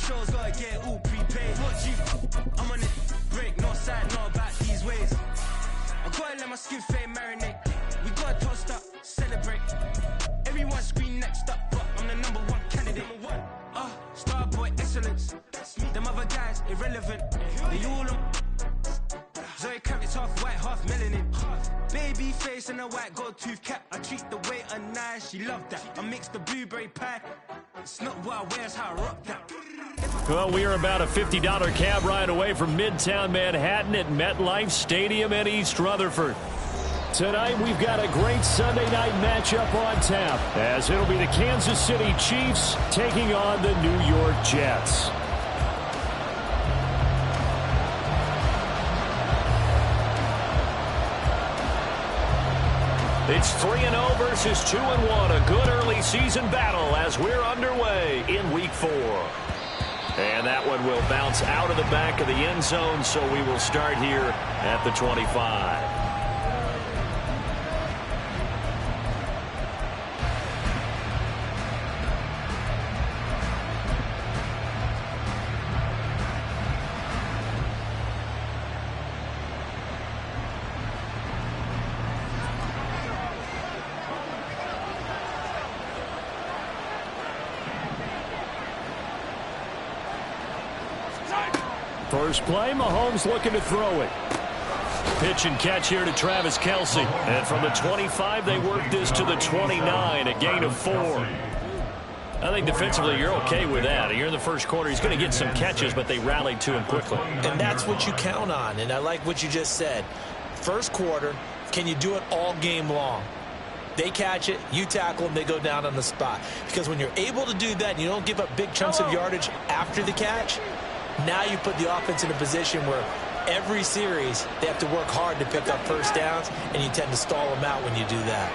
shows, gotta get it all prepaid. I'm on it, break, no side, no about these ways. I gotta let my skin fade marinate. We gotta toast up, celebrate. Everyone scream next up, but I'm the #1 candidate. Starboy excellence. Them other guys irrelevant. They all on. Zoe Kravitz half white, half melanin. Baby face and a white gold tooth cap. I treat the waiter nice, she loved that. I mix the blueberry pie. It's not what I wear, it's how I rock that. Well, we are about a $50 cab ride away from Midtown Manhattan at MetLife Stadium in East Rutherford. Tonight, we've got a great Sunday night matchup on tap, as it'll be the Kansas City Chiefs taking on the New York Jets. It's 3-0 versus 2-1, a good early season battle as we're underway in Week 4. And that one will bounce out of the back of the end zone, so we will start here at the 25. First play, Mahomes looking to throw it. Pitch and catch here to Travis Kelce. And from the 25, they work this to the 29, a gain of 4. I think defensively you're okay with that. You're in the first quarter. He's going to get some catches, but they rallied to him quickly. And that's what you count on. And I like what you just said. First quarter, can you do it all game long? They catch it, you tackle them, they go down on the spot. Because when you're able to do that and you don't give up big chunks of yardage after the catch, now you put the offense in a position where every series they have to work hard to pick up first downs, and you tend to stall them out when you do that.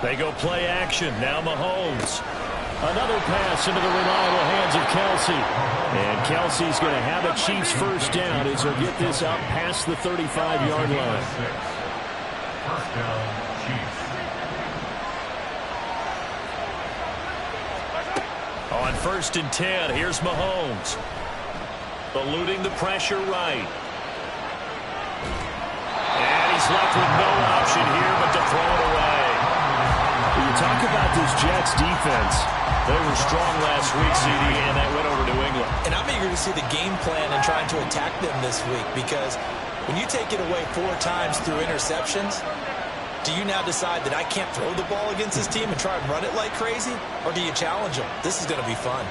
They go play action. Now Mahomes. Another pass into the reliable hands of Kelce. And Kelce's going to have a Chiefs first down as he'll get this out past the 35-yard line. First down, Chiefs. On 1st and 10, here's Mahomes. Eluding the pressure right. And he's left with no option here but to throw it away. When you talk about this Jets defense, they were strong last week, CD, and that went over New England. And I'm eager to see the game plan and trying to attack them this week, because when you take it away 4 times through interceptions, do you now decide that I can't throw the ball against this team and try and run it like crazy? Or do you challenge them? This is going to be fun.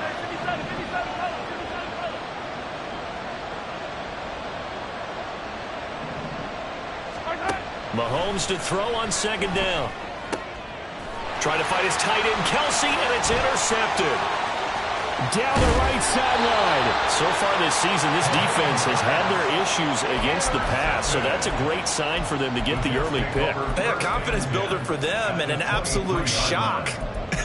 Mahomes to throw on 2nd down. Trying to fight his tight end, Kelce, and it's intercepted. Down the right sideline. So far this season, this defense has had their issues against the pass, so that's a great sign for them to get the early pick. Hey, a confidence builder for them and an absolute shock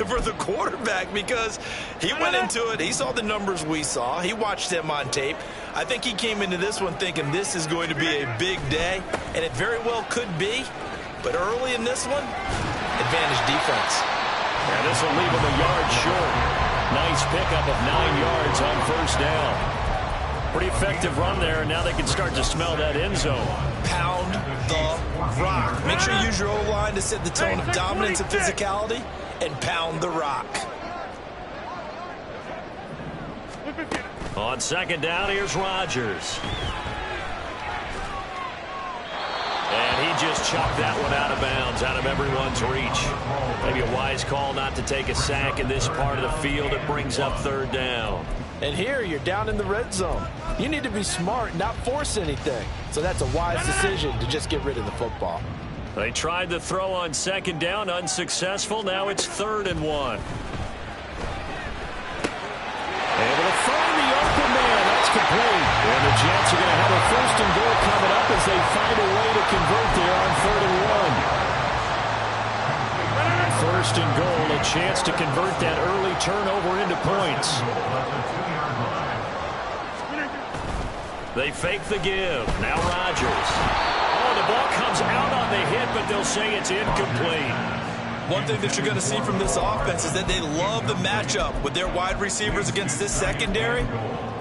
for the quarterback, because he went into it, he saw the numbers we saw, he watched them on tape. I think he came into this one thinking this is going to be a big day, and it very well could be, but early in this one, advantage defense. And this will leave him a yard short. Nice pickup of 9 yards on 1st down. Pretty effective run there, and now they can start to smell that end zone. Pound the rock. Make sure you use your O-line to set the tone of dominance and physicality, and pound the rock. On 2nd down, here's Rodgers. And he just chopped that one out of bounds, out of everyone's reach. Maybe a wise call not to take a sack in this part of the field. It brings up 3rd down. And here you're down in the red zone. You need to be smart, not force anything. So that's a wise decision to just get rid of the football. They tried the throw on 2nd down, unsuccessful. Now it's 3rd and 1. Able to find the open man. That's complete. And the Jets are going to have a 1st and goal coming up as they find a way to convert there on 3rd and 1. 1st and goal, a chance to convert that early turnover into points. They fake the give. Now Rodgers. The ball comes out on the hit, but they'll say it's incomplete. One thing that you're going to see from this offense is that they love the matchup with their wide receivers against this secondary.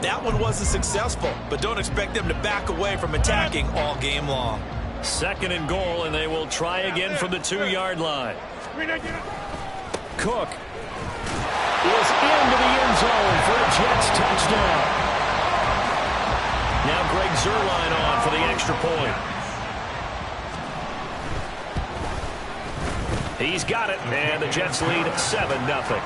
That one wasn't successful, but don't expect them to back away from attacking all game long. 2nd and goal, and they will try again from the 2-yard line. Cook is into the end zone for a Jets touchdown. Now Greg Zuerlein on for the extra point. He's got it, and the Jets lead 7-0.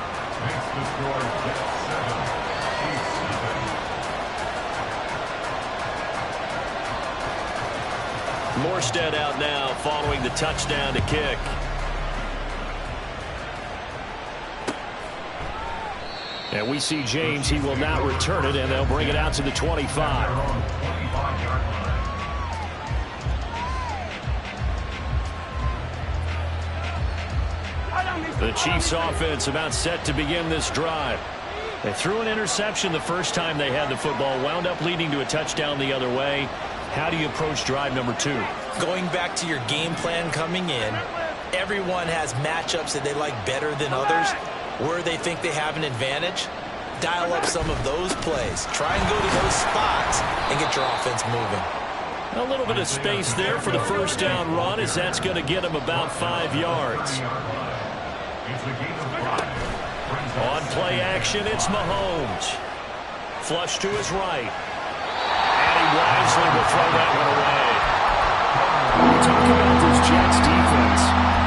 Morstead out now following the touchdown to kick. And we see James. He will not return it, and they'll bring it out to the 25. The Chiefs offense about set to begin this drive. They threw an interception the first time they had the football, wound up leading to a touchdown the other way. How do you approach drive number 2? Going back to your game plan coming in, everyone has matchups that they like better than others. Where they think they have an advantage, dial up some of those plays. Try and go to those spots and get your offense moving. A little bit of space there for the first down run, as that's going to get them about 5 yards. On play action, it's Mahomes. Flush to his right. And he wisely will throw that one away. Talk about this Jets defense.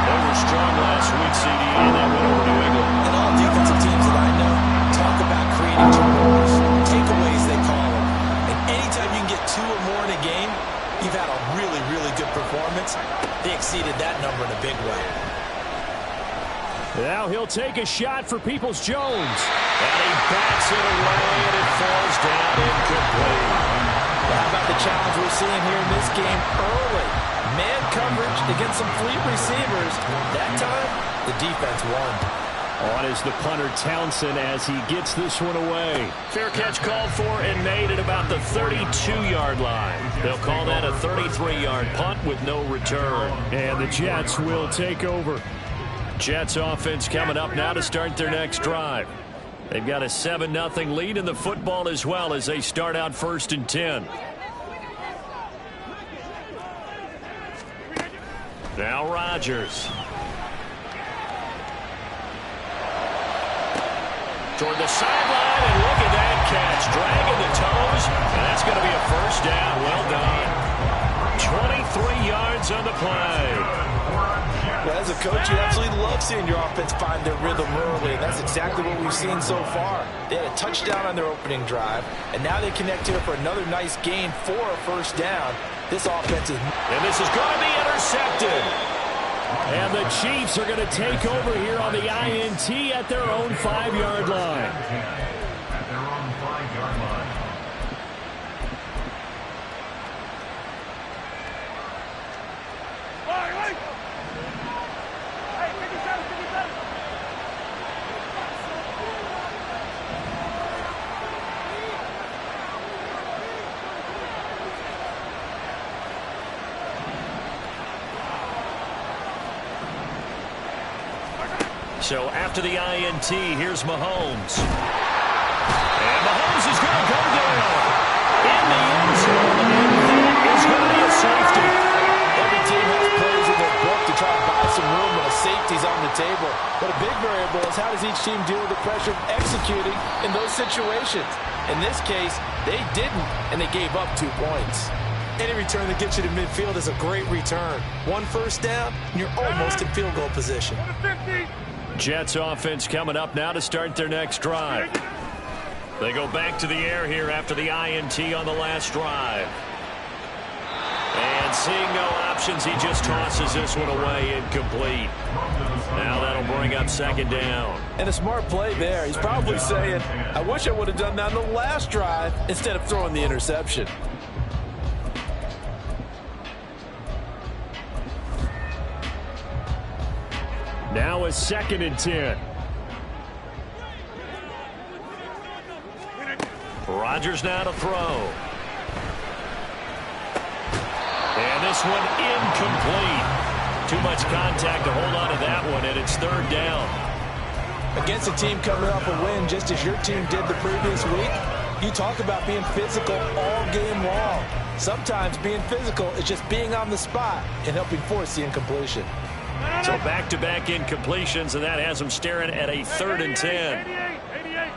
They were strong last week, CD, and that went over New England. And all defensive teams that I know talk about creating turnovers, takeaways they call them. And anytime you can get 2 or more in a game, you've had a really, really good performance. They exceeded that number in a big way. Now he'll take a shot for Peoples-Jones. And he bats it away, and it falls down incomplete. How about the challenge we're seeing here in this game early? Man coverage against some fleet receivers. That time, the defense won. On is the punter Townsend as he gets this one away. Fair catch called for and made at about the 32-yard line. They'll call that a 33-yard punt with no return. And the Jets will take over. Jets offense coming up now to start their next drive. They've got a 7-0 lead in the football as well as they start out 1st and 10. Now Rodgers. Toward the sideline, and look at that catch. Dragging the toes, and that's going to be a first down. Well done. 23 yards on the play. Well, as a coach, you absolutely love seeing your offense find their rhythm early, and that's exactly what we've seen so far. They had a touchdown on their opening drive, and now they connect here for another nice gain for a first down. This offense is... And this is going to be intercepted. And the Chiefs are going to take over here on the INT at their own 5-yard line. At their own 5-yard line. So after the INT, here's Mahomes. And Mahomes is going to go down in the end zone, and that is going to be a safety. Every team has plays in their book to try to buy some room when a safety's on the table. But a big variable is how does each team deal with the pressure of executing in those situations. In this case, they didn't, and they gave up 2 points. Any return that gets you to midfield is a great return. 1 first down, and you're almost in field goal position. Jets offense coming up now to start their next drive. They go back to the air here after the INT on the last drive. And seeing no options, he just tosses this one away incomplete. Now that'll bring up 2nd down. And a smart play there. He's probably saying, I wish I would have done that on the last drive instead of throwing the interception. Now a 2nd and 10. Rodgers now to throw. And this this one incomplete. Too much contact to hold on to that one, and it's third down. Against a team coming off a win just as your team did the previous week, you talk about being physical all game long. Sometimes being physical is just being on the spot and helping force the incompletion. So back-to-back incompletions, and that has them staring at a 3rd and 10. 88.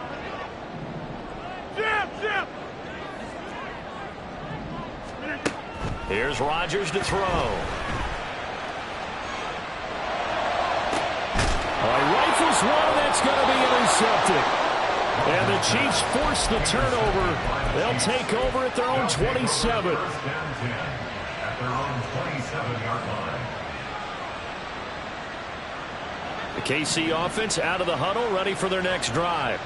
Jim. Here's Rodgers to throw. Rifles one, that's going to be intercepted. And the Chiefs force the turnover. They'll take over at their own 27. At their own 27-yard line. The KC offense out of the huddle, ready for their next drive.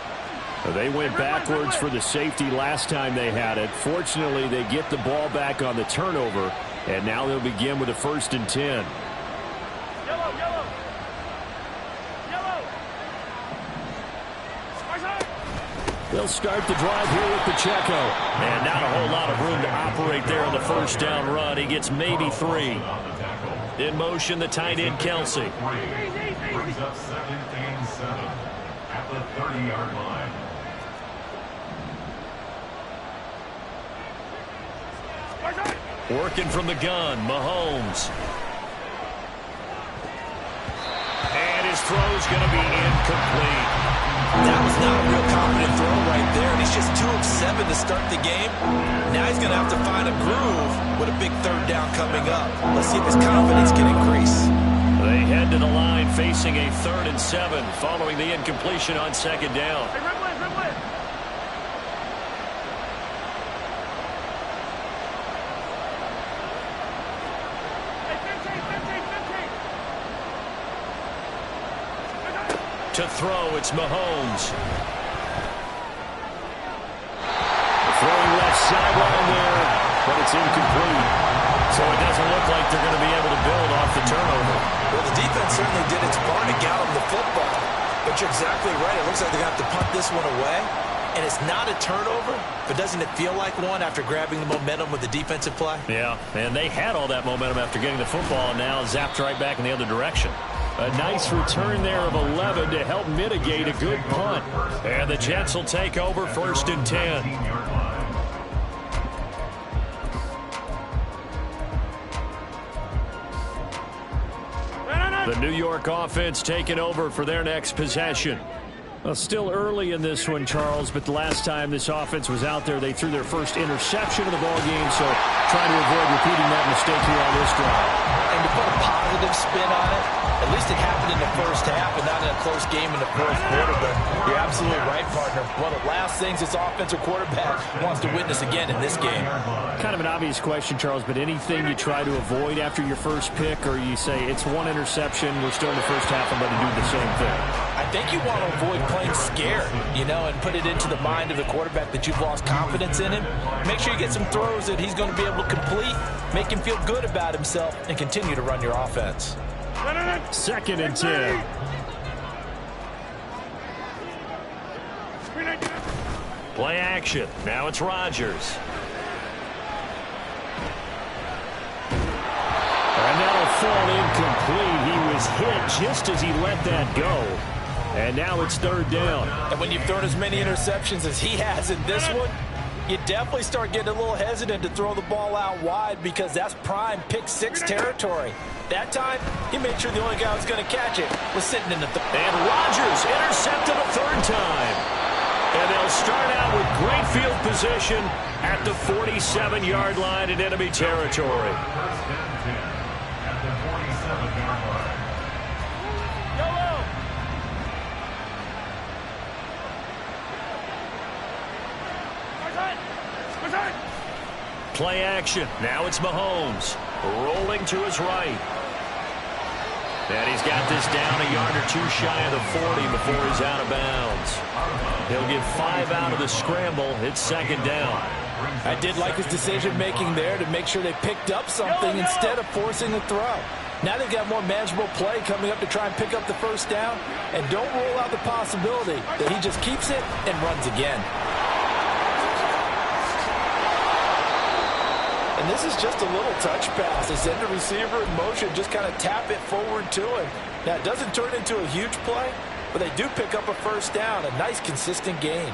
They went backwards for the safety last time they had it. Fortunately, they get the ball back on the turnover, and now they'll begin with a 1st and 10. They'll start the drive here with Pacheco. And not a whole lot of room to operate there on the 1st down run. He gets maybe 3. In motion, the tight end, Kelsey. Brings up 2nd and 7 at the 30-yard line. Working from the gun, Mahomes. And his throw's going to be incomplete. That was not a real confident throw right there, and he's just 2 of 7 to start the game. Now he's going to have to find a groove with a big 3rd down coming up. Let's see if his confidence can increase. They head to the line facing a 3rd and 7 following the incompletion on 2nd down. Hey, red line. To throw, it's Mahomes. Throwing left sideline there, but it's incomplete. So it doesn't look like they're going to be able to build off the turnover. Well, the defense certainly did its part to get them the football. But you're exactly right. It looks like they're going to have to punt this one away. And it's not a turnover, but doesn't it feel like one after grabbing the momentum with the defensive play? Yeah, and they had all that momentum after getting the football, and now zapped right back in the other direction. A nice return there of 11 to help mitigate a good punt. And the Jets will take over 1st and 10. The New York offense taking over for their next possession. Well, still early in this one, Charles, but the last time this offense was out there, they threw their first interception of the ball game, so trying to avoid repeating that mistake here on this drive. And to put a positive spin on it, at least it happened in the 1st half and not in a close game in the 4th quarter, but you're absolutely right, partner. One of the last things this offensive quarterback wants to witness again in this game. Kind of an obvious question, Charles, but anything you try to avoid after your first pick, or you say it's one interception, we're still in the 1st half, I'm going to do the same thing? I think you want to avoid playing scared, and put it into the mind of the quarterback that you've lost confidence in him. Make sure you get some throws that he's going to be able to complete, make him feel good about himself, and continue to run your offense. 2nd and 10. Play action. Now it's Rodgers. And that'll fall incomplete. He was hit just as he let that go. And now it's 3rd down. And when you've thrown as many interceptions as he has in this one, you definitely start getting a little hesitant to throw the ball out wide because that's prime pick-6 territory. That time, he made sure the only guy who was going to catch it was sitting in the And Rodgers intercepted a 3rd time. And they'll start out with great field position at the 47-yard line in enemy territory. 1st and 10 at the 47-yard line. Play action. Now it's Mahomes. Rolling to his right. And he's got this down a yard or 2 shy of the 40 before he's out of bounds. He'll get 5 out of the scramble. It's 2nd down. I did like his decision-making there to make sure they picked up something instead of forcing the throw. Now they've got more manageable play coming up to try and pick up the 1st down. And don't rule out the possibility that he just keeps it and runs again. And And this is just a little touch pass. They send the receiver in motion, just kind of tap it forward to him. Now, it doesn't turn into a huge play, but they do pick up a first down. A nice, consistent gain.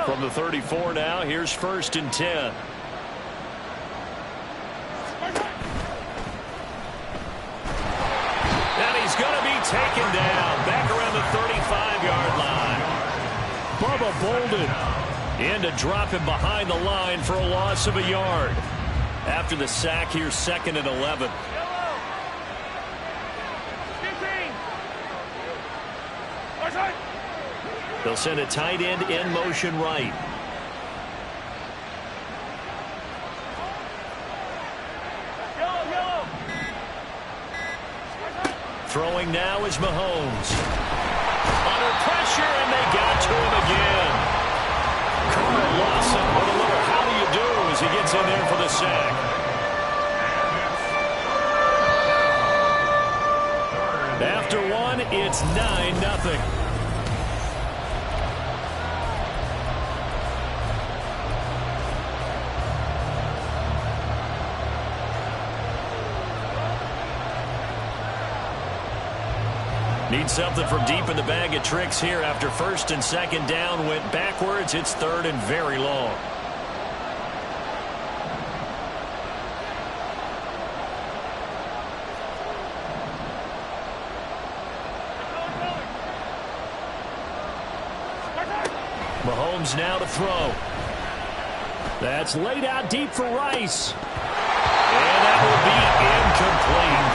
From the 34 now, here's 1st and 10. And he's going to be taken down back around the 35-yard line. Bubba Bolden in to drop him behind the line for a loss of a yard. After the sack, here's 2nd and 11. They'll send a tight end in motion right. Throwing now is Mahomes. Under pressure, and they got to him again. Carl Lawson with a little how do you do as he gets in there for the sack. After one, it's 9-0. Need something from deep in the bag of tricks here after 1st and 2nd down went backwards. It's 3rd and very long. Mahomes now to throw. That's laid out deep for Rice. And that will be incomplete.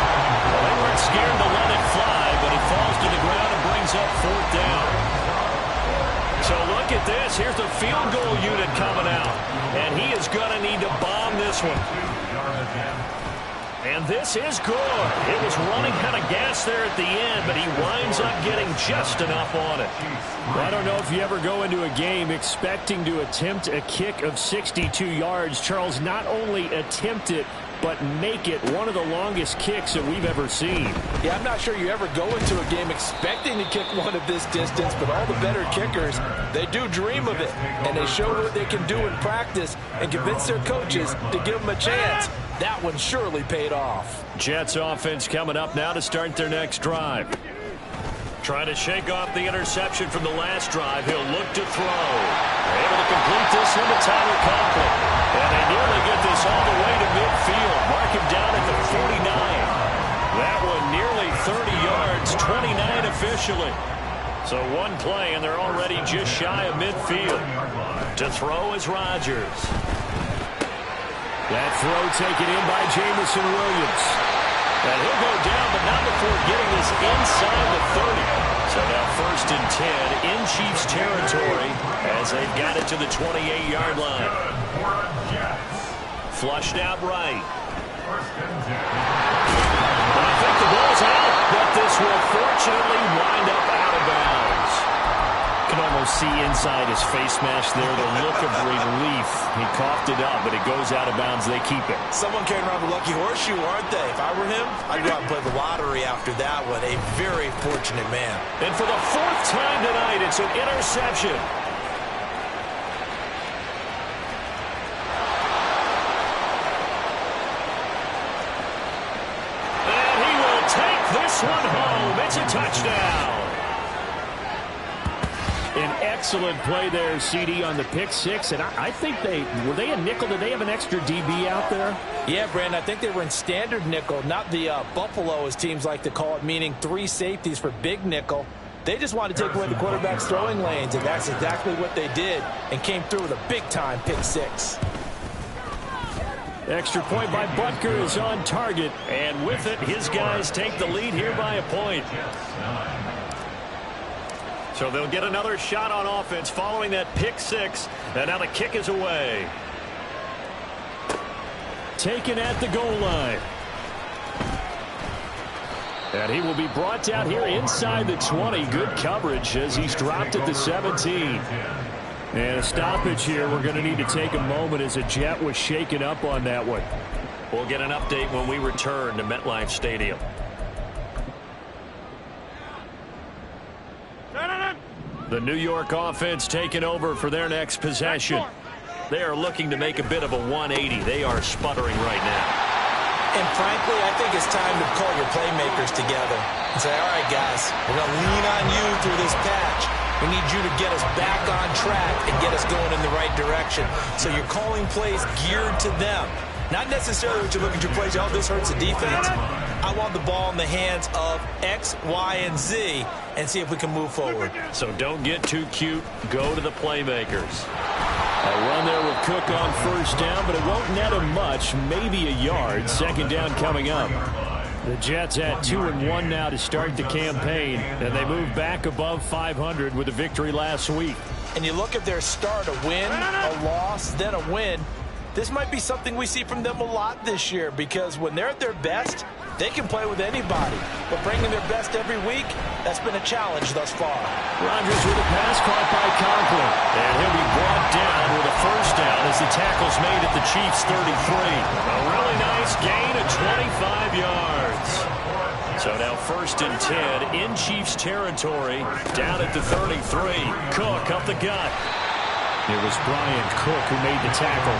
Well, they weren't scared to let it fly, but he falls to the ground and brings up 4th down. So look at this. Here's the field goal unit coming out. And he is going to need to bomb this one. And this is good. It was running out of gas there at the end, but he winds up getting just enough on it. Well, I don't know if you ever go into a game expecting to attempt a kick of 62 yards. Charles, not only attempt it, but make it one of the longest kicks that we've ever seen. Yeah, I'm not sure you ever go into a game expecting to kick one of this distance, but all the better kickers, they do dream of it, and they show what they can do in practice and convince their coaches to give them a chance. That one surely paid off. Jets offense coming up now to start their next drive. Trying to shake off the interception from the last drive. He'll look to throw. They're able to complete this into Tyler Conklin. And they nearly get this all the way to midfield. Mark him down at the 49. That one nearly 30 yards, 29 officially. So one play, and they're already just shy of midfield. To throw is Rodgers. That throw taken in by Jamison Williams. And he'll go down, but not before getting this inside the 30. So now 1st and 10 in Chiefs territory as they've got it to the 28-yard line. Flushed out right. I think the ball's out, but this will fortunately wind up out of bounds. You can almost see inside his face mask there the look of relief. He coughed it up, but it goes out of bounds. They keep it. Someone carrying around the lucky horseshoe, aren't they? If I were him, I'd go out and play the lottery after that one. A very fortunate man. And for the 4th time tonight, it's an interception. And he will take this one home. It's a touchdown. An excellent play there, CD, on the pick six. And I think were they a nickel? Did they have an extra DB out there? Yeah, Brandon, I think they were in standard nickel, not the Buffalo, as teams like to call it, meaning 3 safeties for big nickel. They just wanted to take away the quarterback's throwing lanes, and that's exactly what they did, and came through with a big-time pick six. Extra point by Butker is on target, and with it, his guys take the lead here by a point. So they'll get another shot on offense following that pick six, and now the kick is away. Taken at the goal line. And he will be brought down here inside the 20. Good coverage as he's dropped at the 17. And a stoppage here. We're going to need to take a moment as a Jet was shaken up on that one. We'll get an update when we return to MetLife Stadium. The New York offense taking over for their next possession. They are looking to make a bit of a 180. They are sputtering right now. And frankly, I think it's time to call your playmakers together and say, all right, guys, we're going to lean on you through this patch. We need you to get us back on track and get us going in the right direction. So you're calling plays geared to them. Not necessarily what you look at your plays, oh, this hurts the defense. I want the ball in the hands of X, Y, and Z and see if we can move forward. So don't get too cute. Go to the playmakers. A run there with Cook on first down, but it won't net him much, maybe a yard. Second down coming up. The Jets at 2-1 now to start the campaign, and they move back above 500 with a victory last week. And you look at their start, a win, a loss, then a win. This might be something we see from them a lot this year because when they're at their best, they can play with anybody. But bringing their best every week, that's been a challenge thus far. Rodgers with a pass caught by Conklin. And he'll be brought down with a first down as the tackle's made at the Chiefs' 33. A really nice gain of 25 yards. So now 1st and 10 in Chiefs territory, down at the 33. Cook up the gut. It was Brian Cook who made the tackle.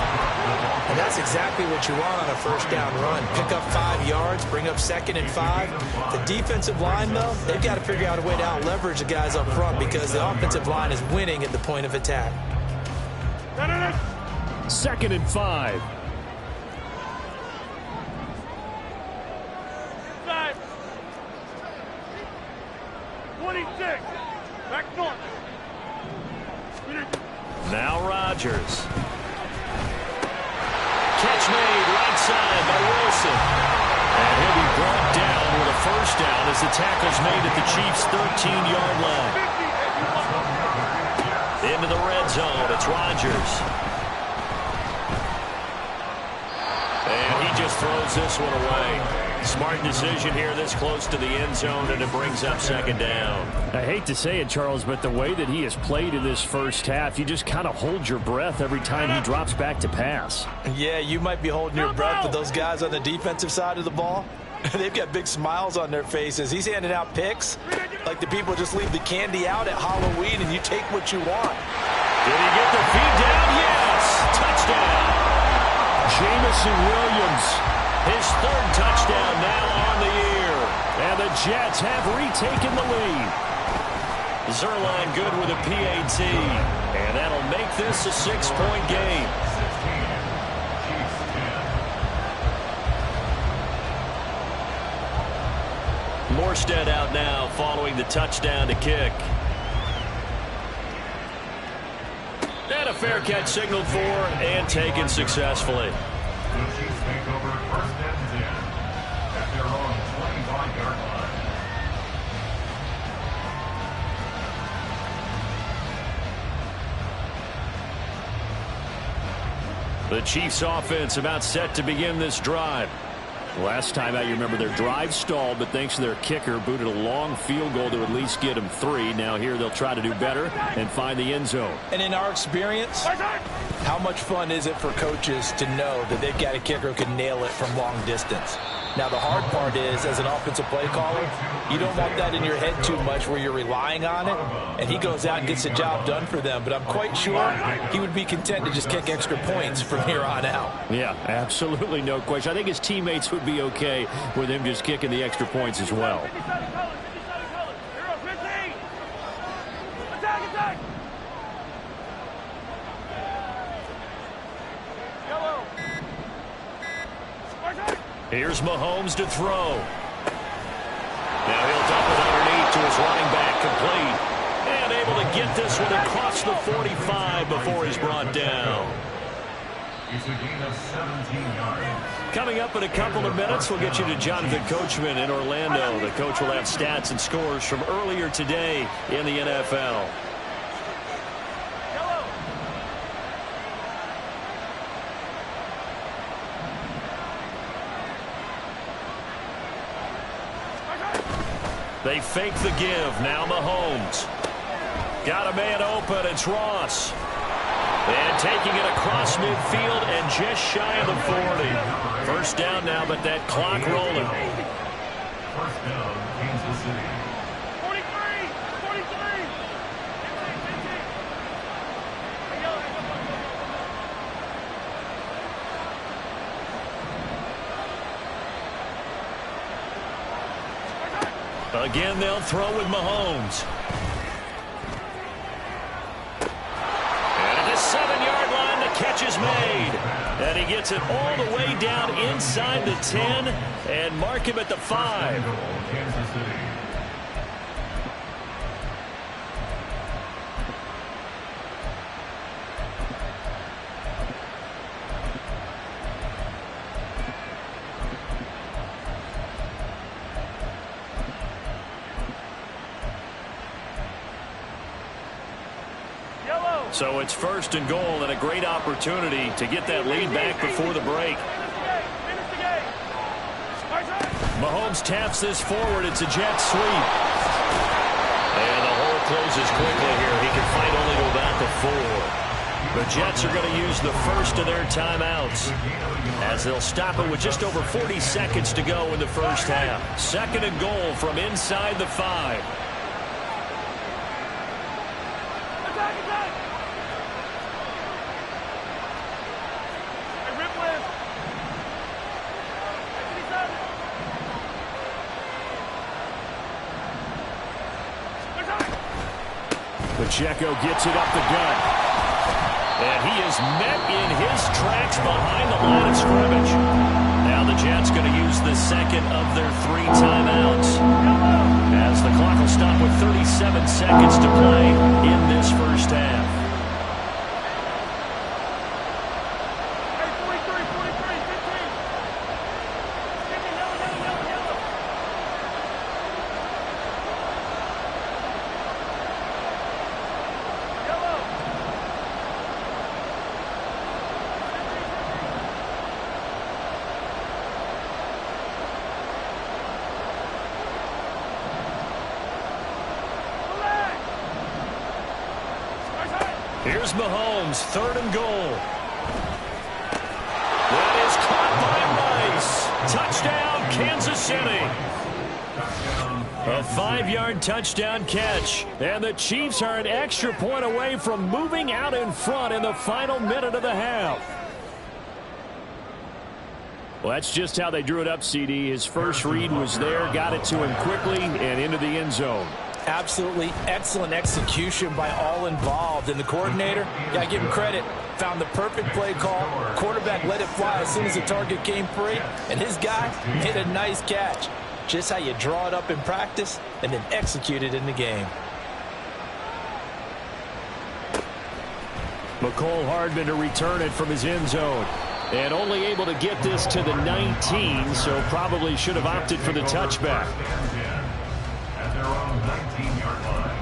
And that's exactly what you want on a first down run. Pick up 5 yards, bring up 2nd and 5. The defensive line, though, they've got to figure out a way to out-leverage the guys up front because the offensive line is winning at the point of attack. 2nd and 5. Side. 26. Back north. Now Rodgers. Catch made right side by Wilson. And he'll be brought down with a first down as the tackle's made at the Chiefs' 13-yard line. Into the red zone. It's Rodgers. And he just throws this one away. Smart decision here this close to the end zone, and it brings up 2nd down. I hate to say it, Charles, but the way that he has played in this first half, you just kind of hold your breath every time he drops back to pass. Yeah, you might be holding your breath, but those guys on the defensive side of the ball, they've got big smiles on their faces. He's handing out picks like the people just leave the candy out at Halloween and you take what you want. Did he get the feed down? Yes! Touchdown! Jamison Williams. His 3rd touchdown now on the year. And the Jets have retaken the lead. Zerline good with a PAT. And that'll make this a 6-point game. Morstead out now following the touchdown to kick. And a fair catch signaled for and taken successfully. The Chiefs take over 1st and 10 at their own 25-yard line. The Chiefs offense about set to begin this drive. Last time out, you remember their drive stalled, but thanks to their kicker, booted a long field goal to at least get them 3. Now here they'll try to do better and find the end zone. And in our experience, how much fun is it for coaches to know that they've got a kicker who can nail it from long distance? Now, the hard part is, as an offensive play caller, you don't want that in your head too much where you're relying on it, and he goes out and gets the job done for them. But I'm quite sure he would be content to just kick extra points from here on out. Yeah, absolutely no question. I think his teammates would be okay with him just kicking the extra points as well. Here's Mahomes to throw. Now he'll dump it underneath to his running back, complete. And able to get this one across the 45 before he's brought down. It's a gain of 17 yards. Coming up in a couple of minutes, we'll get you to Jonathan Coachman in Orlando. The coach will have stats and scores from earlier today in the NFL. They fake the give. Now Mahomes. Got a man open. It's Ross. And taking it across midfield and just shy of the 40. First down now, but that clock rolling. First down, Kansas City. 43! 43! Again, they'll throw with Mahomes. And at the 7-yard line, the catch is made. And he gets it all the way down inside the 10 and mark him at the 5. Kansas City. So it's 1st and goal and a great opportunity to get that lead back before the break. Mahomes taps this forward. It's a jet sweep. And the hole closes quickly here. He can fight only to about the 4. The Jets are going to use the first of their timeouts as they'll stop it with just over 40 seconds to go in the first half. 2nd and goal from inside the 5. Pacheco gets it up the gut. And he is met in his tracks behind the line of scrimmage. Now the Jets going to use the 2nd of their 3 timeouts. As the clock will stop with 37 seconds to play in this first half. Here's Mahomes, 3rd and goal. That is caught by Rice. Touchdown, Kansas City. A 5-yard touchdown catch. And the Chiefs are an extra point away from moving out in front in the final minute of the half. Well, that's just how they drew it up, CD. His first read was there, got it to him quickly, and into the end zone. Absolutely excellent execution by all involved. And the coordinator, got to give him credit, found the perfect play call. Quarterback let it fly as soon as the target came free. And his guy hit a nice catch. Just how you draw it up in practice and then execute it in the game. McCole Hardman to return it from his end zone. And only able to get this to the 19, so probably should have opted for the touchback. At their own 19-yard line.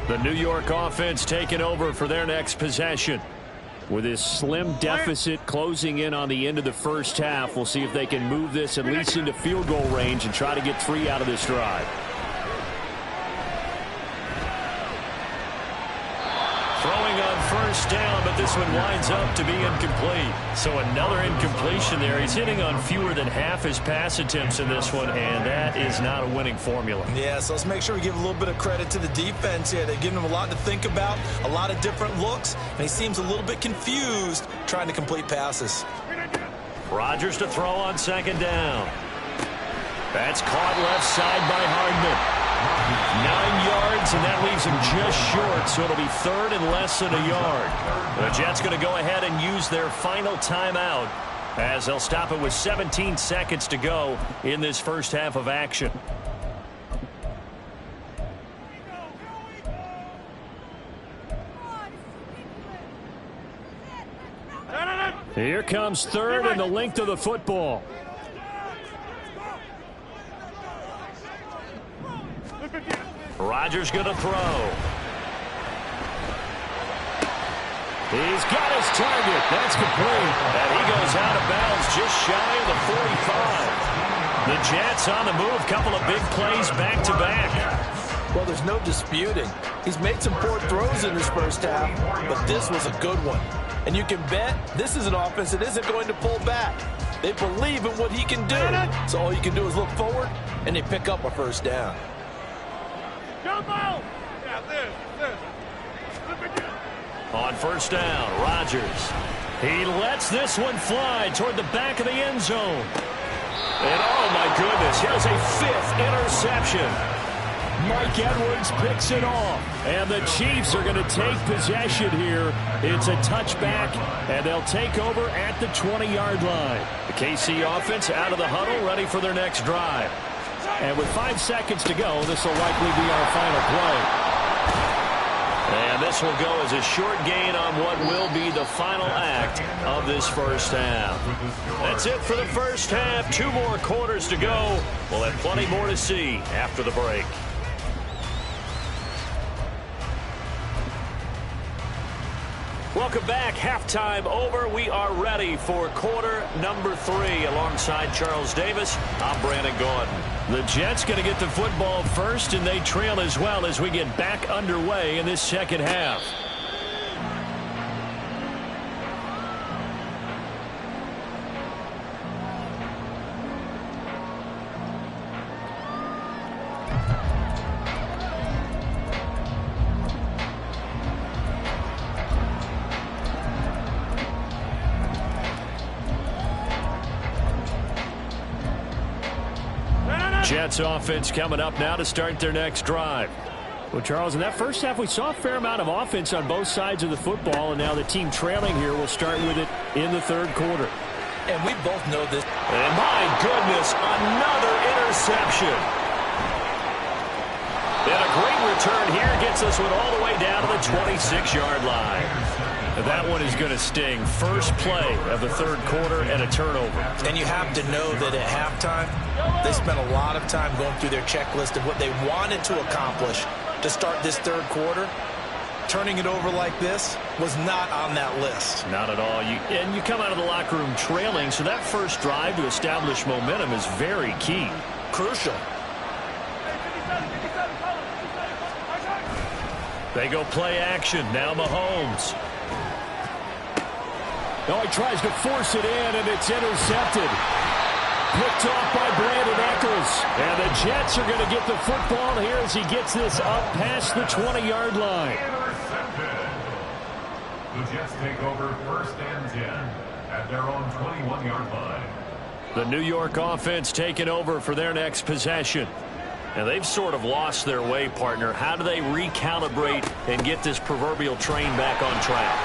The New York offense taking over for their next possession. With this slim deficit closing in on the end of the first half, we'll see if they can move this at least into field goal range and try to get 3 out of this drive. Throwing on first down, but this one winds up to be incomplete. So another incompletion there. He's hitting on fewer than half his pass attempts in this one, and that is not a winning formula. Yeah, so let's make sure we give a little bit of credit to the defense here. They're giving him a lot to think about, a lot of different looks, and he seems a little bit confused trying to complete passes. Rodgers to throw on 2nd down. That's caught left side by Hardman. 9 yards, and that leaves him just short, so it'll be 3rd and less than a yard. The Jets going to go ahead and use their final timeout as they'll stop it with 17 seconds to go in this first half of action. Here comes 3rd and the length of the football. Rodgers going to throw. He's got his target. That's complete. And he goes out of bounds just shy of the 45. The Jets on the move. Couple of big plays back-to-back. Well, there's no disputing. He's made some poor throws in this first half, but this was a good one. And you can bet this is an offense that isn't going to pull back. They believe in what he can do. So all you can do is look forward, and they pick up a first down. Jump out! Yeah, this. On first down, Rodgers. He lets this one fly toward the back of the end zone. And oh my goodness, here's a 5th interception. Mike Edwards picks it off. And the Chiefs are going to take possession here. It's a touchback, and they'll take over at the 20-yard line. The KC offense out of the huddle, ready for their next drive. And with 5 seconds to go, this will likely be our final play. And this will go as a short gain on what will be the final act of this first half. That's it for the first half. 2 more quarters to go. We'll have plenty more to see after the break. Welcome back. Halftime over. We are ready for quarter number 3. Alongside Charles Davis, I'm Brandon Gordon. The Jets going to get the football first, and they trail as well as we get back underway in this second half. Jets offense coming up now to start their next drive. Well, Charles, in that first half, we saw a fair amount of offense on both sides of the football, and now the team trailing here will start with it in the third quarter. And we both know this. And my goodness, another interception. And a great return here gets us one all the way down to the 26-yard line. That one is going to sting. First play of the third quarter and a turnover. And you have to know that at halftime, they spent a lot of time going through their checklist of what they wanted to accomplish to start this third quarter. Turning it over like this was not on that list. Not at all. And you come out of the locker room trailing, so that first drive to establish momentum is very key. Crucial. They go play action. Now Mahomes. Oh, he tries to force it in, and it's intercepted. Picked off by Brandon Eccles. And the Jets are going to get the football here as he gets this up past the 20-yard line. Intercepted. The Jets take over first and 10 at their own 21-yard line. The New York offense taking over for their next possession. And they've sort of lost their way, partner. How do they recalibrate and get this proverbial train back on track?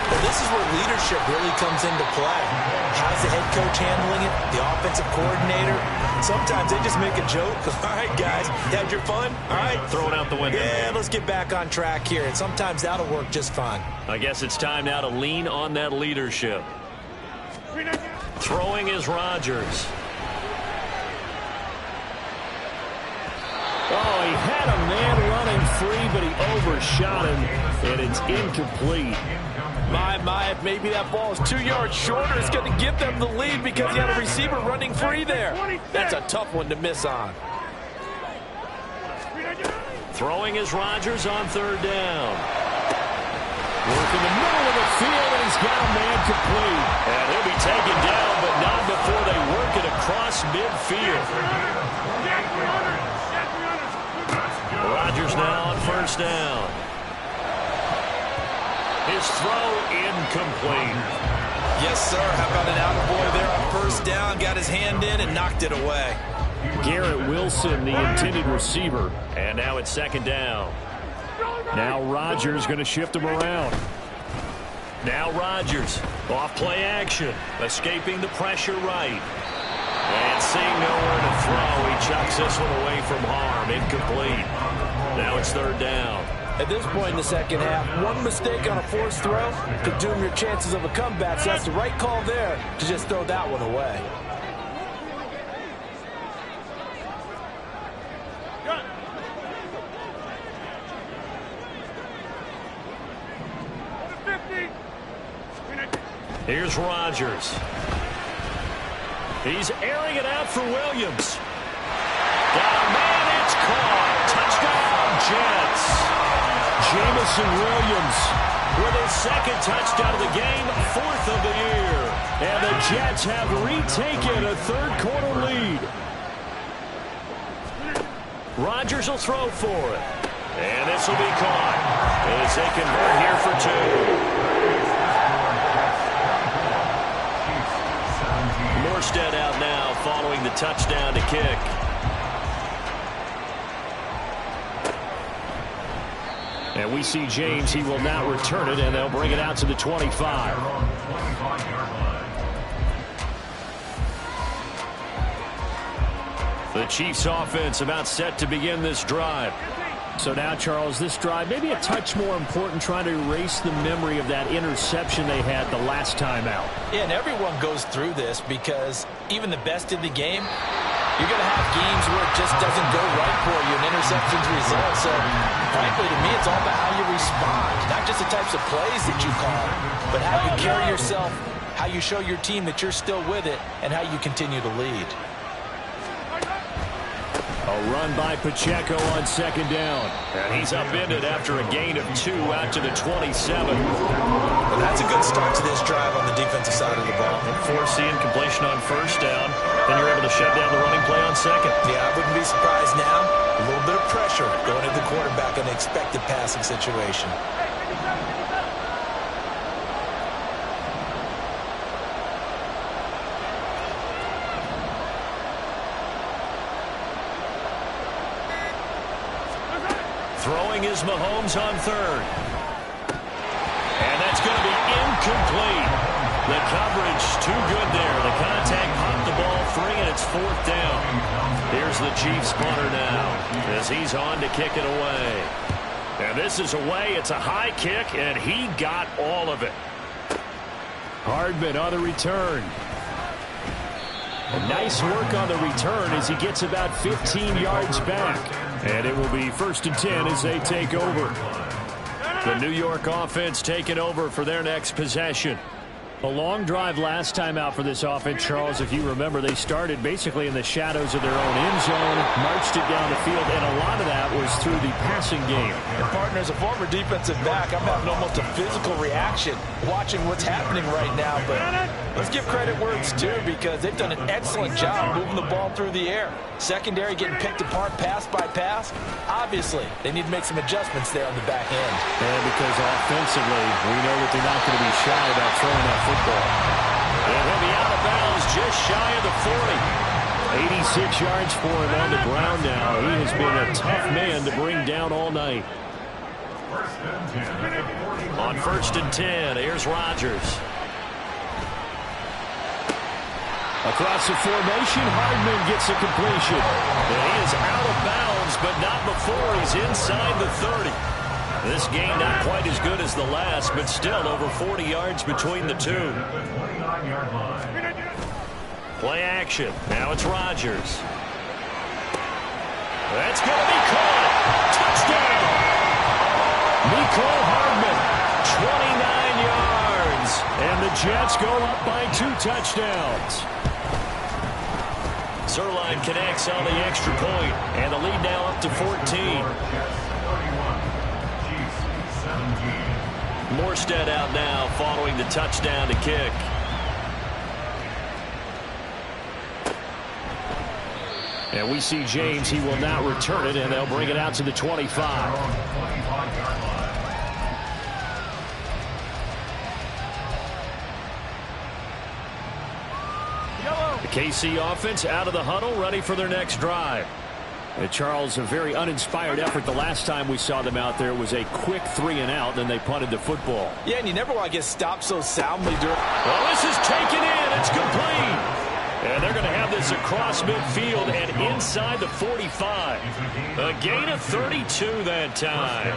Well, this is where leadership really comes into play. How's the head coach handling it? The offensive coordinator? Sometimes they just make a joke. All right, guys, you had your fun? All right. Throw it out the window. Yeah, let's get back on track here. And sometimes that'll work just fine. I guess it's time now to lean on that leadership. Throwing is Rodgers. Oh, he had a man running free, but he overshot him, and it's incomplete. My, if maybe that ball is 2 yards shorter, it's going to give them the lead because he had a receiver running free there. That's a tough one to miss on. Throwing is Rodgers on third down. Work in the middle of the field, and he's got a man complete. And he'll be taken down, but not before they work it across midfield. Rodgers now on first down. His throw incomplete. Yes, sir. How about an attaboy there on first down? Got his hand in and knocked it away. Garrett Wilson, the intended receiver. And now it's second down. Now Rodgers going to shift him around. Now Rodgers off play action. Escaping the pressure right. And seeing nowhere to throw, he chucks this one away from harm. Incomplete. Now it's third down. At this point in the second half, one mistake on a forced throw could doom your chances of a comeback. So that's the right call there to just throw that one away. Here's Rodgers. He's airing it out for Williams. Got a man, it's caught. Touchdown, Jets. Jamison Williams with his second touchdown of the game, 4th of the year. And the Jets have retaken a third quarter lead. Rodgers will throw for it. And this will be caught as they convert here for 2. Morstead out now following the touchdown to kick. And we see James. He will now return it, and they'll bring it out to the 25. The Chiefs offense about set to begin this drive. So now, Charles, this drive maybe a touch more important, trying to erase the memory of that interception they had the last time out. Yeah, and everyone goes through this because even the best in the game, you're going to have games where it just doesn't go right for you, and interceptions result. So, frankly, to me, it's all about how you respond, not just the types of plays that you call, but how you carry yourself, how you show your team that you're still with it, and how you continue to lead. A run by Pacheco on second down. And he's upended after a gain of 2 out to the 27. Well, that's a good start to this drive on the defensive side of the ball. Forcing completion on first down. Then you're able to shut down the running play on second. Yeah, I wouldn't be surprised now. A little bit of pressure going at the quarterback in an expected passing situation. Throwing is Mahomes on third. And that's going to be incomplete. The coverage too good there. The contact popped the ball free, and it's 4th down. Here's the Chiefs punter now as he's on to kick it away. And this is away. It's a high kick, and he got all of it. Hardman on the return. Nice work on the return as he gets about 15 yards back. And it will be 1st and 10 as they take over. The New York offense taking over for their next possession. A long drive last time out for this offense, Charles. If you remember, they started basically in the shadows of their own end zone, marched it down the field, and a lot of that was through the passing game. And partner, as a former defensive back, I'm having almost a physical reaction watching what's happening right now. But let's give credit where it's due, because they've done an excellent job moving the ball through the air. Secondary getting picked apart pass by pass. Obviously, they need to make some adjustments there on the back end. And because offensively, we know that they're not going to be shy about throwing that football. And he'll be out of bounds just shy of the 40. 86 yards for him on the ground now. He has been a tough man to bring down all night. On 1st and 10, here's Rodgers. Across the formation, Hardman gets a completion. And he is out of bounds, but not before he's inside the 30. This game not quite as good as the last, but still over 40 yards between the two. Play action. Now it's Rodgers. That's going to be caught. Touchdown! Nicole Hardman, 29 yards. And the Jets go up by 2 touchdowns. Zerline connects on the extra point, and the lead now up to 14. Morstead out now following the touchdown to kick. And we see James. He will now return it, and they'll bring it out to the 25. The KC offense out of the huddle, ready for their next drive. Charles, a very uninspired effort. The last time we saw them out there was a quick 3-and-out, then they punted the football. Yeah, and you never want to get stopped so soundly during. Well, this is taken in. It's complete. And they're going to have this across midfield and inside the 45. A gain of 32 that time.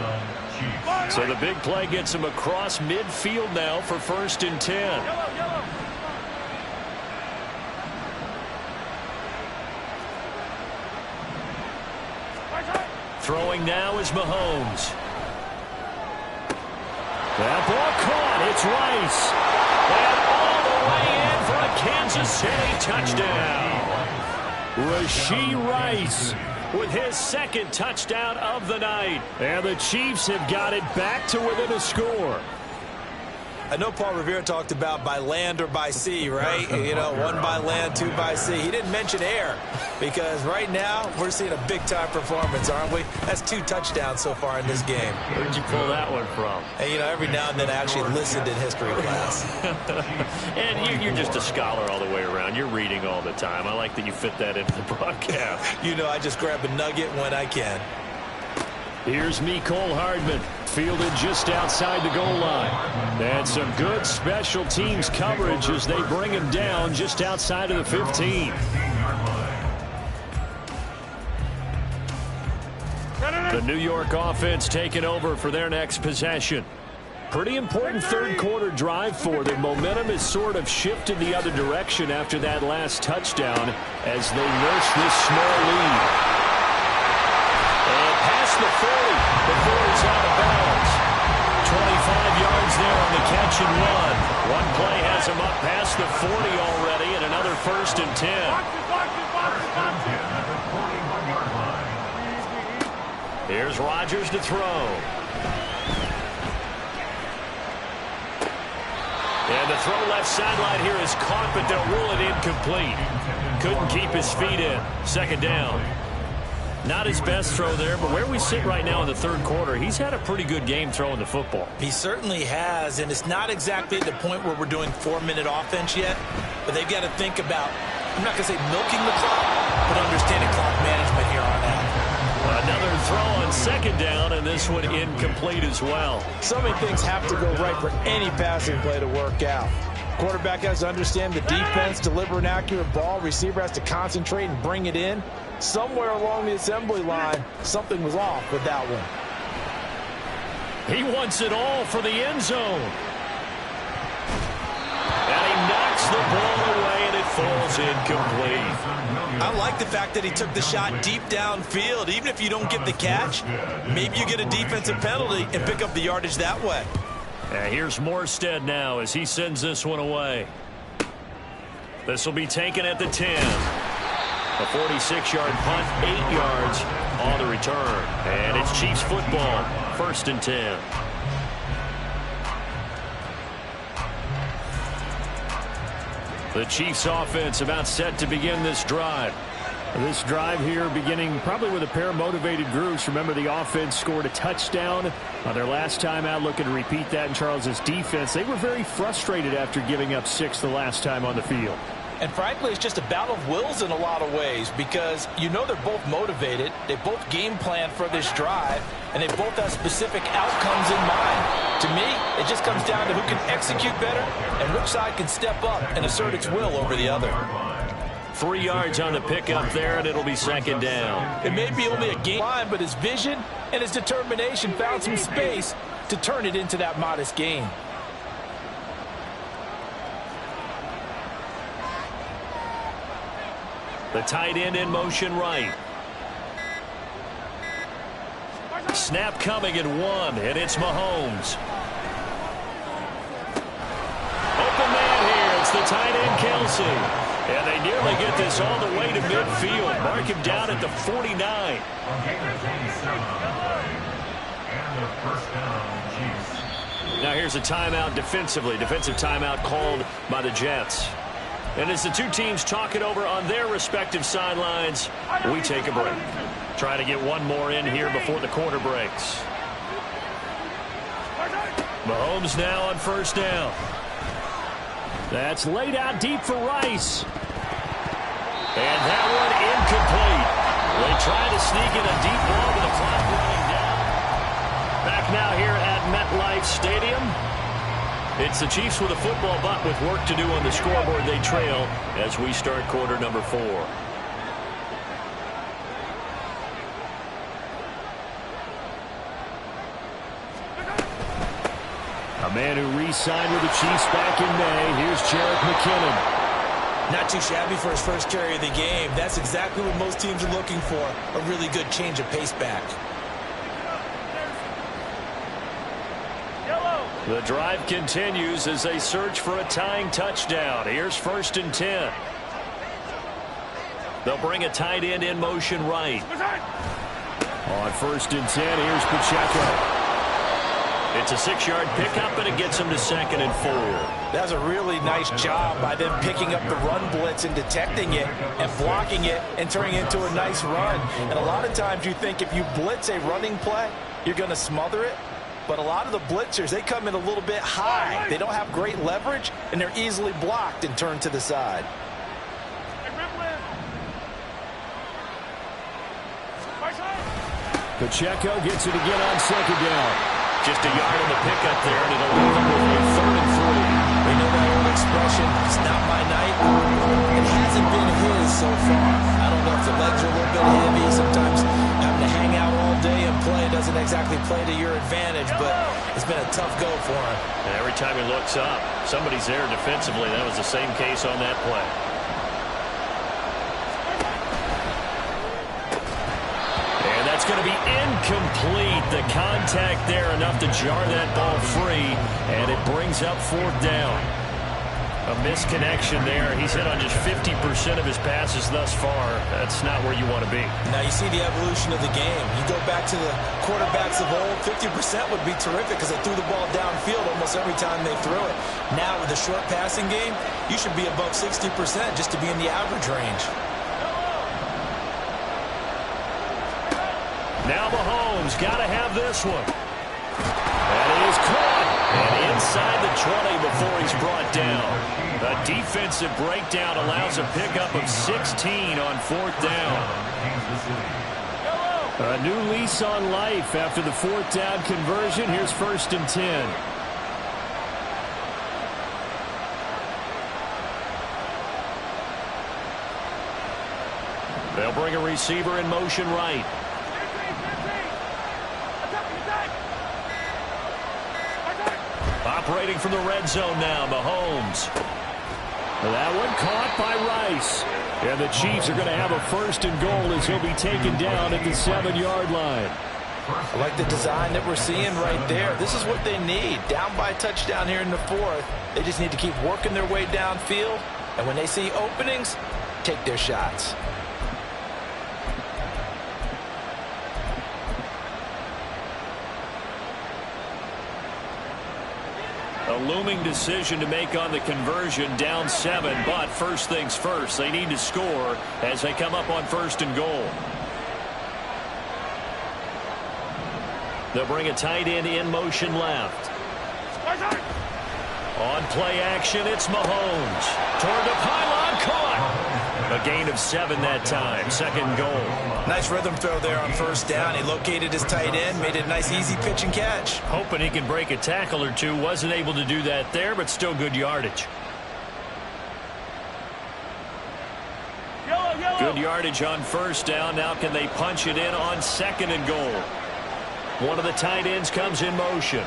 So the big play gets them across midfield now for 1st and 10. Throwing now is Mahomes. That ball caught. It's Rice. And all the way in for a Kansas City touchdown. Rashee Rice with his 2nd touchdown of the night. And the Chiefs have got it back to within a score. I know Paul Revere talked about by land or by sea, right? You know, 1 by land, 2 by sea. He didn't mention air because right now we're seeing a big-time performance, aren't we? That's 2 touchdowns so far in this game. Where'd you pull that one from? And, you know, every now and then I actually listened in history class. And you're just a scholar all the way around. You're reading all the time. I like that you fit that into the broadcast. You know, I just grab a nugget when I can. Here's Mecole Hardman, fielded just outside the goal line. And some good special teams coverage as they bring him down just outside of the 15. The New York offense taking over for their next possession. Pretty important third quarter drive for them. Momentum has sort of shifted the other direction after that last touchdown as they nurse this small lead. And past the 40 before it's out of bounds. 25 yards there on the catch and run. One play has him up past the 40 already, and another 1st and 10. Here's Rodgers to throw. And the throw left sideline here is caught, but they'll rule it incomplete. Couldn't keep his feet in. 2nd down. Not his best throw there, but where we sit right now in the third quarter, he's had a pretty good game throwing the football. He certainly has, and it's not exactly at the point where we're doing 4-minute offense yet, but they've got to think about, I'm not going to say milking the clock, but understanding clock management here on out. Another throw on 2nd down, and this one incomplete as well. So many things have to go right for any passing play to work out. Quarterback has to understand the defense, deliver an accurate ball. Receiver has to concentrate and bring it in. Somewhere along the assembly line, something was off with that one. He wants it all for the end zone. And he knocks the ball away, and it falls incomplete. I like the fact that he took the shot deep downfield. Even if you don't get the catch, maybe you get a defensive penalty and pick up the yardage that way. And here's Morstead now as he sends this one away. This will be taken at the 10. A 46-yard punt, 8 yards on the return. And it's Chiefs football, 1st and 10. The Chiefs offense about set to begin this drive. This drive here beginning probably with a pair of motivated groups. Remember, the offense scored a touchdown on their last time out. Looking to repeat that in Charles's defense. They were very frustrated after giving up 6 the last time on the field. And frankly, it's just a battle of wills in a lot of ways because you know they're both motivated. They both game plan for this drive, and they both have specific outcomes in mind. To me, it just comes down to who can execute better and which side can step up and assert its will over the other. 3 yards on the pickup there, and it'll be 2nd down. It may be only a game line, but his vision and his determination found some space to turn it into that modest gain. The tight end in motion right. Snap coming at 1, and it's Mahomes. Open man here. It's the tight end, Kelsey. And they nearly get this all the way to midfield. Mark him down at the 49. Now here's a timeout defensively. Defensive timeout called by the Jets. And as the two teams talk it over on their respective sidelines, we take a break. Try to get one more in here before the quarter breaks. Mahomes now on 1st down. That's laid out deep for Rice. And that one incomplete. They try to sneak in a deep ball, but the clock running down. Back now here at MetLife Stadium. It's the Chiefs with a football, but with work to do on the scoreboard, they trail as we start quarter number 4. A man who re-signed with the Chiefs back in May. Here's Jerick McKinnon. Not too shabby for his first carry of the game. That's exactly what most teams are looking for, a really good change of pace back. The drive continues as they search for a tying touchdown. Here's 1st and 10. They'll bring a tight end in motion right. On 1st and 10, here's Pacheco. It's a 6-yard pickup, and it gets him to 2nd and 4. That's a really nice job by them picking up the run blitz and detecting it and blocking it and turning it into a nice run. And a lot of times you think if you blitz a running play, you're going to smother it. But a lot of the blitzers, they come in a little bit high. They don't have great leverage, and they're easily blocked and turned to the side. Pacheco gets it again on 2nd down. Just a yard in the pickup there, and it'll leave him with a 3rd and 3. We know that old expression, it's not my night. It hasn't been his so far. I don't know if the legs are a little bit heavy. Sometimes having to hang out all day and play doesn't exactly play to your advantage, but it's been a tough go for him. And every time he looks up, somebody's there defensively. That was the same case on that play. It's going to be incomplete. The contact there enough to jar that ball free, and it brings up 4th down. A misconnection there. He's hit on just 50% of his passes thus far. That's not where you want to be. Now you see the evolution of the game. You go back to the quarterbacks of old, 50% would be terrific because they threw the ball downfield almost every time they threw it. Now with the short passing game, you should be above 60% just to be in the average range. Now Mahomes got to have this one. And it is caught. And inside the 20 before he's brought down. A defensive breakdown allows a pickup of 16 on 4th down. A new lease on life after the 4th down conversion. Here's 1st and 10. They'll bring a receiver in motion right. Operating from the red zone now, Mahomes. That one caught by Rice. And the Chiefs are going to have a 1st and goal as he'll be taken down at the 7-yard line. I like the design that we're seeing right there. This is what they need. Down by a touchdown here in the 4th. They just need to keep working their way downfield. And when they see openings, take their shots. A looming decision to make on the conversion, down 7, but first things first, they need to score as they come up on 1st and goal. They'll bring a tight end in motion left. On play action, it's Mahomes. Toward the pylon, caught. A gain of 7 that time, 2nd goal. Nice rhythm throw there on 1st down. He located his tight end, made it a nice easy pitch and catch. Hoping he can break a tackle or two. Wasn't able to do that there, but still good yardage. Good yardage on 1st down. Now can they punch it in on 2nd and goal? One of the tight ends comes in motion.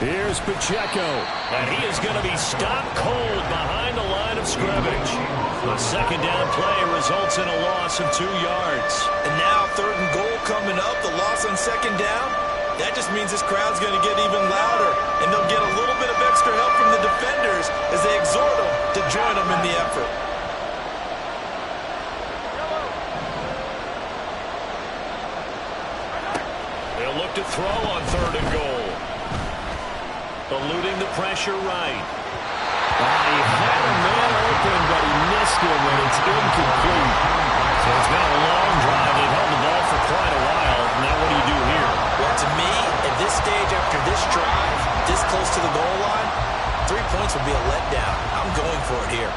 Here's Pacheco, and he is going to be stopped cold behind the line of scrimmage. A 2nd down play results in a loss of 2 yards. And now 3rd and goal coming up, the loss on 2nd down. That just means this crowd's going to get even louder, and they'll get a little bit of extra help from the defenders as they exhort them to join them in the effort. They'll look to throw on 3rd and goal. Eluding the pressure right. He had a man open, but he missed him, and it's incomplete. So it's been a long drive. They've held the ball for quite a while. Now what do you do here? Well, to me, at this stage after this drive, this close to the goal line, 3 points would be a letdown. I'm going for it here.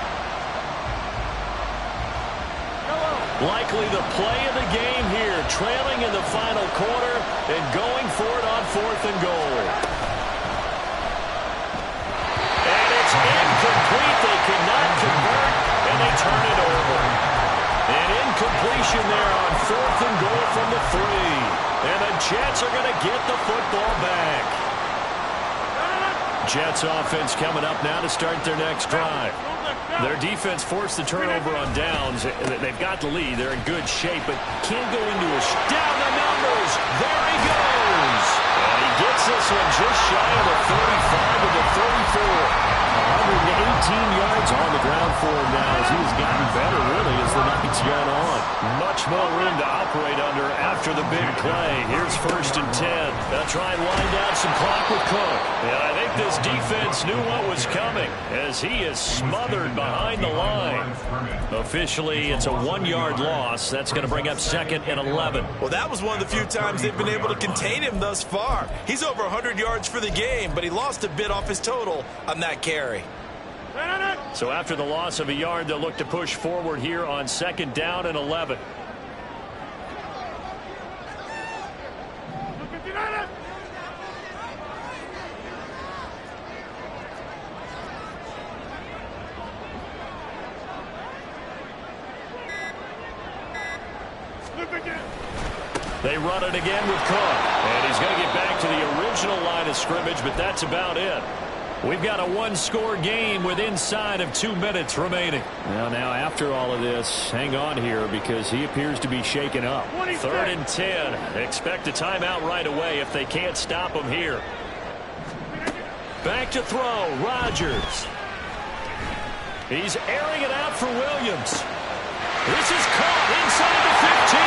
Likely the play of the game here, trailing in the final quarter and going for it on 4th and goal. Incomplete. They cannot convert, and they turn it over. An incompletion there on 4th and goal from the 3. And the Jets are going to get the football back. Jets offense coming up now to start their next drive. Their defense forced the turnover on downs. They've got the lead. They're in good shape, but can't go into a down the numbers. There he goes. And he gets this one just shy of the 35 to the 34. 118 yards on the ground for him now as he's gotten better, really, as the night's gone on. Much more room to operate under after the big play. Here's 1st and 10. They'll try and wind down some clock with Cook. And I think this defense knew what was coming as he is smothered behind the line. Officially, it's a 1-yard loss. That's going to bring up 2nd and 11. Well, that was one of the few times they've been able to contain him thus far. He's over 100 yards for the game, but he lost a bit off his total on that carry. So after the loss of a yard, they'll look to push forward here on 2nd down and 11. They run it again with Cook. And he's going to get back to the original line of scrimmage, but that's about it. We've got a 1-score game with inside of 2 minutes remaining. Well, now after all of this, hang on here because he appears to be shaken up. 3rd and 10. Expect a timeout right away if they can't stop him here. Back to throw. Rodgers. He's airing it out for Williams. This is caught inside the 15.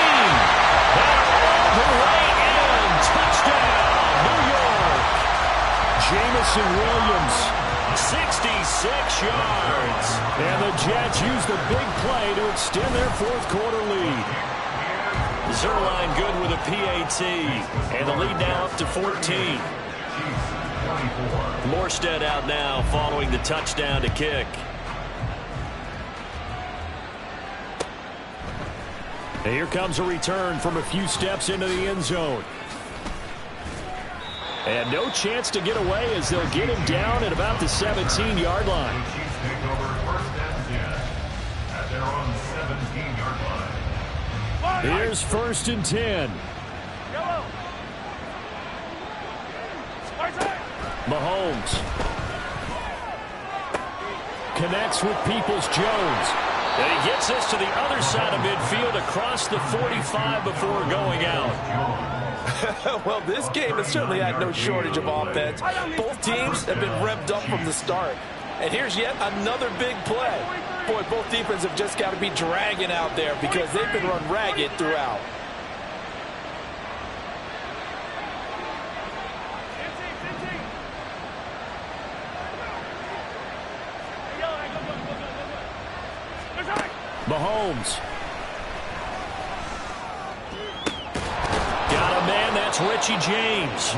All the way in. Touchdown, New York. Jamison Williams, 66 yards. And the Jets use the big play to extend their 4th quarter lead. Zerline good with a PAT. And the lead now up to 14. Morstead out now following the touchdown to kick. And here comes a return from a few steps into the end zone. And no chance to get away as they'll get him down at about the 17-yard line. Here's 1st and 10. Mahomes connects with Peoples-Jones. And he gets this to the other side of midfield across the 45 before going out. Well, this game has certainly had no shortage of offense. Both teams have been revved up from the start. And here's yet another big play. Boy, both defenses have just got to be dragging out there because they've been run ragged throughout. Mahomes. Got a man, that's Richie James.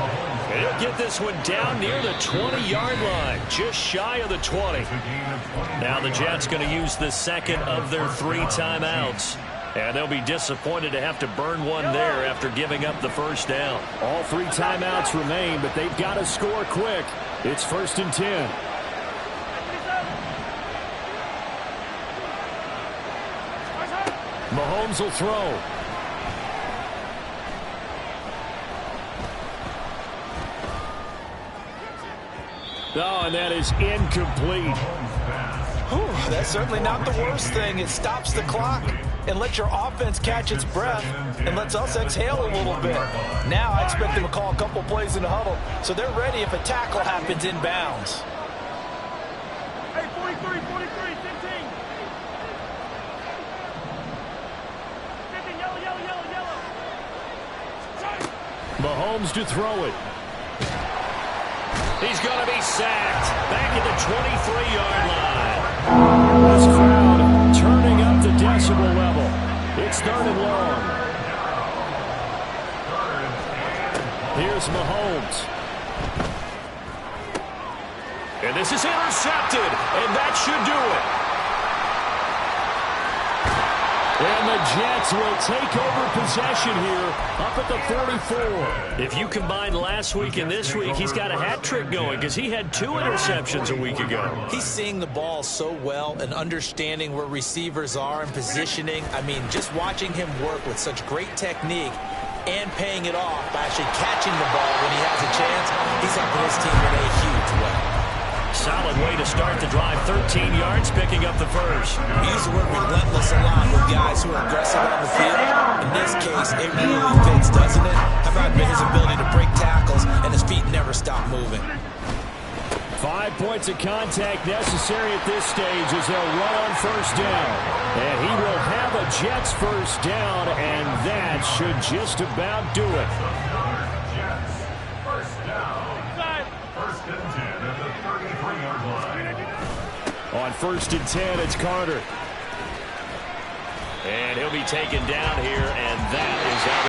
And he'll get this one down near the 20-yard line, just shy of the 20. Now the Jets going to use the 2nd of their 3 timeouts. And they'll be disappointed to have to burn one there after giving up the 1st down. All 3 timeouts remain, but they've got to score quick. It's 1st and 10. Mahomes will throw. Oh, and that is incomplete. Whew, that's certainly not the worst thing. It stops the clock and lets your offense catch its breath and lets us exhale a little bit. Now I expect them to call a couple plays in the huddle so they're ready if a tackle happens inbounds. Hey, 43, 15. 15, yellow. Mahomes to throw it. He's going to be sacked back at the 23-yard line. This crowd turning up the decibel level. It's 3rd and long. Here's Mahomes. And this is intercepted, and that should do it. And the Jets will take over possession here up at the 44. If you combine last week and this week, he's got a hat trick going because he had 2 interceptions a week ago. He's seeing the ball so well and understanding where receivers are and positioning. I mean, just watching him work with such great technique and paying it off by actually catching the ball when he has a chance, he's helping his team in a huge way. Solid way to start the drive. 13 yards, picking up the 1st. We use the word relentless a lot with guys who are aggressive on the field. In this case, it really fits, doesn't it? How about his ability to break tackles and his feet never stop moving? 5 points of contact necessary at this stage as they'll run on first down. And he will have a Jets first down, and that should just about do it. Jets, first down. First and 10 at the 33-yard line. On first and 10, it's Carter. And he'll be taken down here, and that